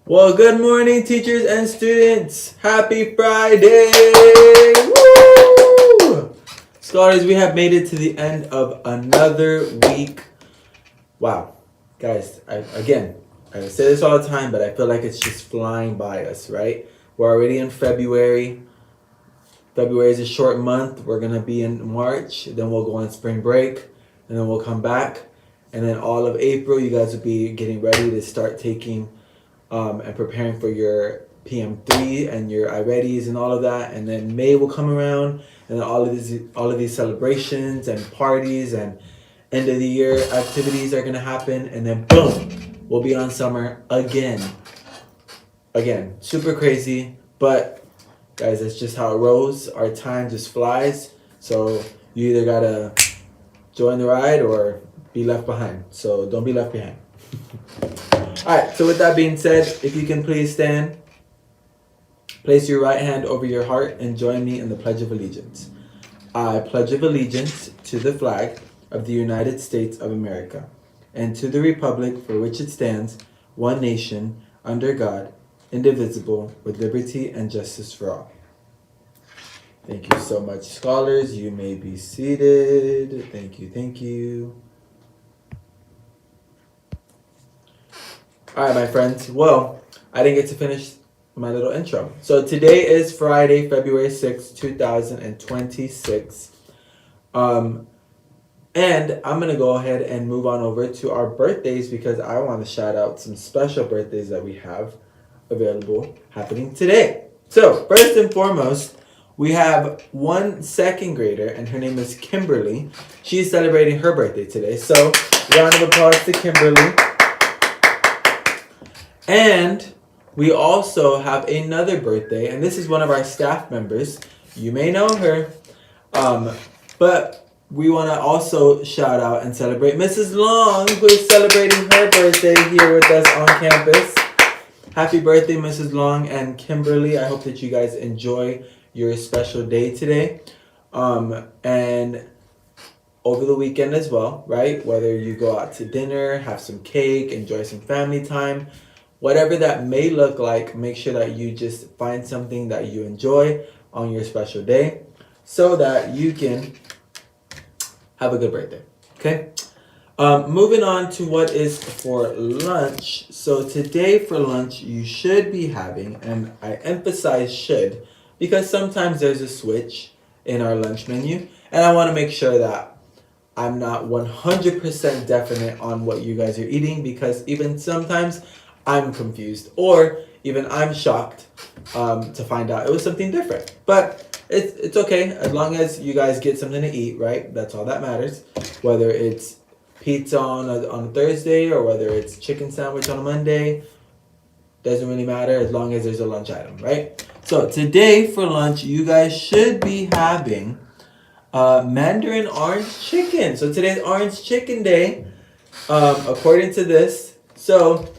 Well, good morning, teachers and students. Happy Friday! Woo! Scholars, we have made it to the end of another week. Wow. Guys, I say this all the time, but I feel like it's just flying by us, right? We're already in February. February is a short month. We're going to be in March. Then we'll go on spring break. And then we'll come back. And then all of April, you guys will be getting ready to start taking and preparing for your PM3 and your iReadies and all of that. And then May will come around, and then all of these celebrations and parties and end of the year activities are gonna happen, and then boom, we'll be on summer again. Super crazy, but guys, that's just how it rolls. Our time just flies, so you either gotta join the ride or be left behind. So don't be left behind. Alright, so with that being said, if you can please stand, place your right hand over your heart and join me in the Pledge of Allegiance. I pledge of allegiance to the flag of the United States of America and to the republic for which it stands, one nation, under God, indivisible, with liberty and justice for all. Thank you so much, scholars. You may be seated. Thank you. All right, my friends. Well, I didn't get to finish my little intro. So today is Friday, February 6th, 2026. And I'm going to go ahead and move on over to our birthdays because I want to shout out some special birthdays that we have available happening today. So first and foremost, we have one second grader, and her name is Kimberly. She's celebrating her birthday today. So round of applause to Kimberly. And we also have another birthday, and this is one of our staff members. You may know her, but we want to also shout out and celebrate Mrs. Long, who is celebrating her birthday here with us on campus. Happy birthday, Mrs. Long and Kimberly. I hope that you guys enjoy your special day today. And over the weekend as well, right? Whether you go out to dinner, have some cake, enjoy some family time, whatever that may look like, make sure that you just find something that you enjoy on your special day so that you can have a good birthday, okay? Moving on to what is for lunch. So today for lunch, you should be having, and I emphasize should, because sometimes there's a switch in our lunch menu, and I want to make sure that I'm not 100% definite on what you guys are eating, because even sometimes I'm confused, or even I'm shocked to find out it was something different. But it's okay, as long as you guys get something to eat, right? That's all that matters. Whether it's pizza on a Thursday or whether it's chicken sandwich on a Monday, doesn't really matter as long as there's a lunch item, right? So today for lunch, you guys should be having Mandarin orange chicken. So today's orange chicken day, according to this. So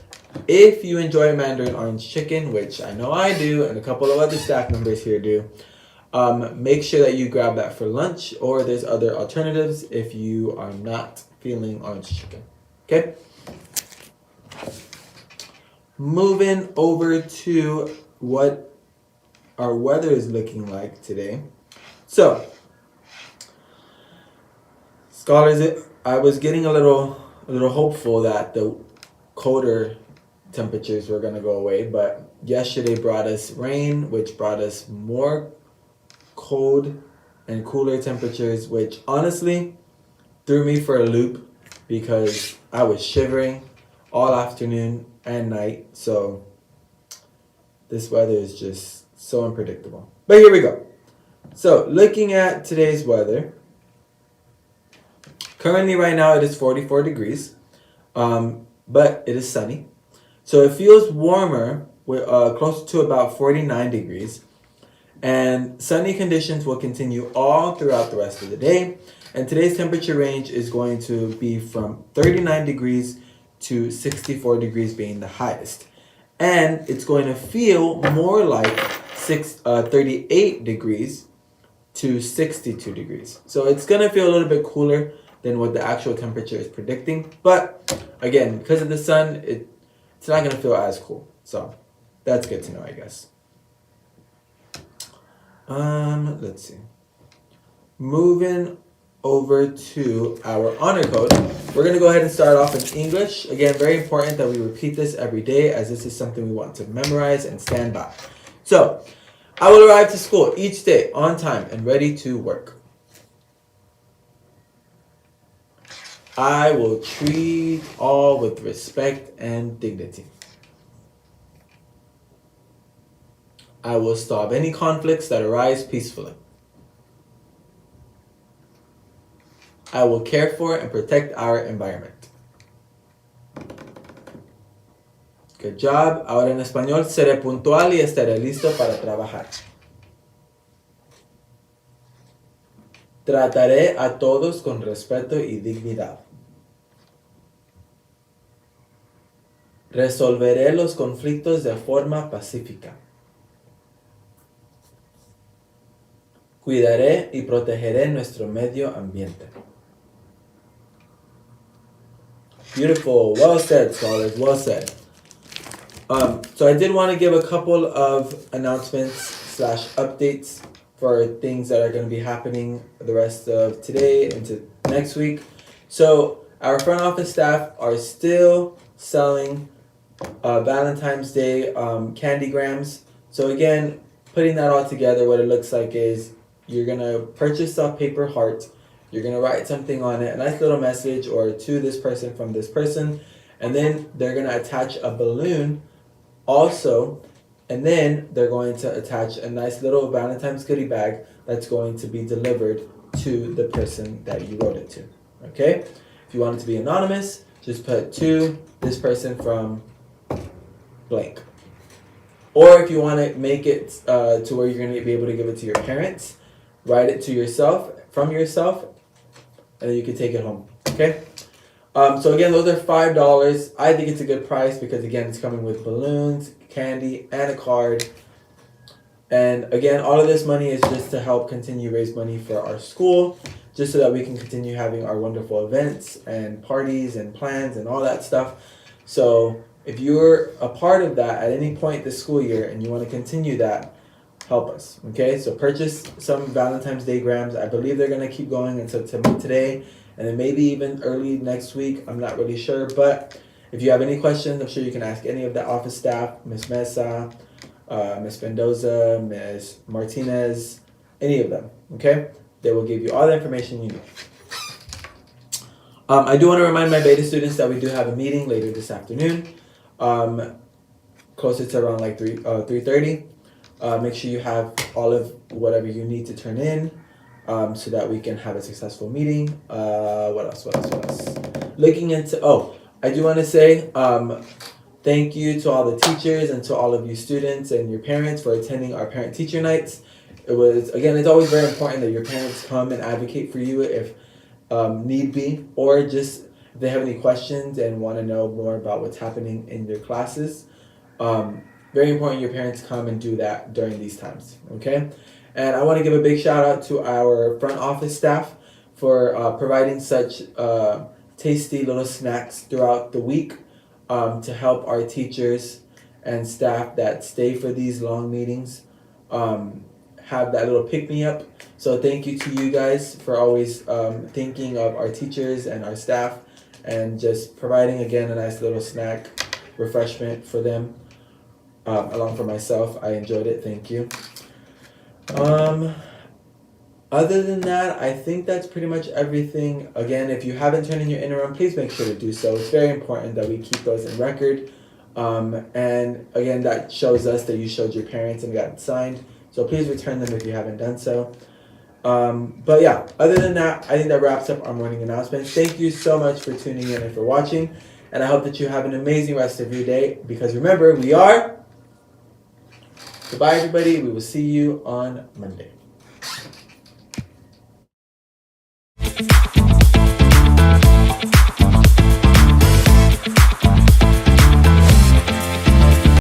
if you enjoy Mandarin orange chicken, which I know I do and a couple of other staff members here do, make sure that you grab that for lunch, or there's other alternatives if you are not feeling orange chicken. Okay? Moving over to what our weather is looking like today. So, scholars, I was getting a little hopeful that the colder temperatures were going to go away, but yesterday brought us rain, which brought us more cold and cooler temperatures, which honestly threw me for a loop because I was shivering all afternoon and night. So this weather is just so unpredictable. But here we go. So looking at today's weather, currently right now it is 44 degrees, but it is sunny. So it feels warmer, close to about 49 degrees. And sunny conditions will continue all throughout the rest of the day. And today's temperature range is going to be from 39 degrees to 64 degrees being the highest. And it's going to feel more like 38 degrees to 62 degrees. So it's going to feel a little bit cooler than what the actual temperature is predicting. But again, because of the sun, it's not going to feel as cool. So that's good to know, I guess. Let's see. Moving over to our honor code. We're going to go ahead and start off in English. Again, very important that we repeat this every day, as this is something we want to memorize and stand by. So, I will arrive to school each day on time and ready to work. I will treat all with respect and dignity. I will stop any conflicts that arise peacefully. I will care for and protect our environment. Good job. Ahora en español, seré puntual y estaré listo para trabajar. Trataré a todos con respeto y dignidad. Resolveré los conflictos de forma pacífica. Cuidaré y protegeré nuestro medio ambiente. Beautiful. Well said, scholars. Well said. So I did want to give a couple of announcements / updates for things that are going to be happening the rest of today into next week. So our front office staff are still selling Valentine's Day candygrams. So again, putting that all together, what it looks like is you're going to purchase a paper heart. You're going to write something on it, a nice little message, or to this person from this person. And then they're going to attach a balloon also. And then they're going to attach a nice little Valentine's goodie bag that's going to be delivered to the person that you wrote it to. Okay? If you want it to be anonymous, just put to this person from blank. Or if you want to make it to where you're going to be able to give it to your parents, write it to yourself, from yourself, and then you can take it home. Okay? So again, those are $5. I think it's a good price because again, it's coming with balloons, candy, and a card. And again, all of this money is just to help continue raise money for our school, just so that we can continue having our wonderful events and parties and plans and all that stuff. So if you're a part of that at any point this school year and you want to continue that, help us. Okay, so purchase some Valentine's Day grams. I believe they're going to keep going until today, and then maybe even early next week. I'm not really sure, but if you have any questions, I'm sure you can ask any of the office staff, Miss Mesa, Miss Mendoza, Miss Martinez, any of them. Okay, they will give you all the information you need. I do want to remind my beta students that we do have a meeting later this afternoon, closer to around like 3:30. Make sure you have all of whatever you need to turn in, so that we can have a successful meeting. What else? Looking into, I do want to say thank you to all the teachers and to all of you students and your parents for attending our parent-teacher nights. It's always very important that your parents come and advocate for you if need be, or just if they have any questions and want to know more about what's happening in their classes. Very important your parents come and do that during these times, okay? And I want to give a big shout out to our front office staff for providing such tasty little snacks throughout the week to help our teachers and staff that stay for these long meetings have that little pick-me-up. So thank you to you guys for always thinking of our teachers and our staff and just providing, again, a nice little snack refreshment for them. Along for myself, I enjoyed it. Thank you. Other than that, I think that's pretty much everything. Again, if you haven't turned in your interim, please make sure to do so. It's very important that we keep those in record. And again, that shows us that you showed your parents and got it signed. So please return them if you haven't done so. But yeah, other than that, I think that wraps up our morning announcements. Thank you so much for tuning in and for watching. And I hope that you have an amazing rest of your day. Because remember, we are... Goodbye, everybody. We will see you on Monday.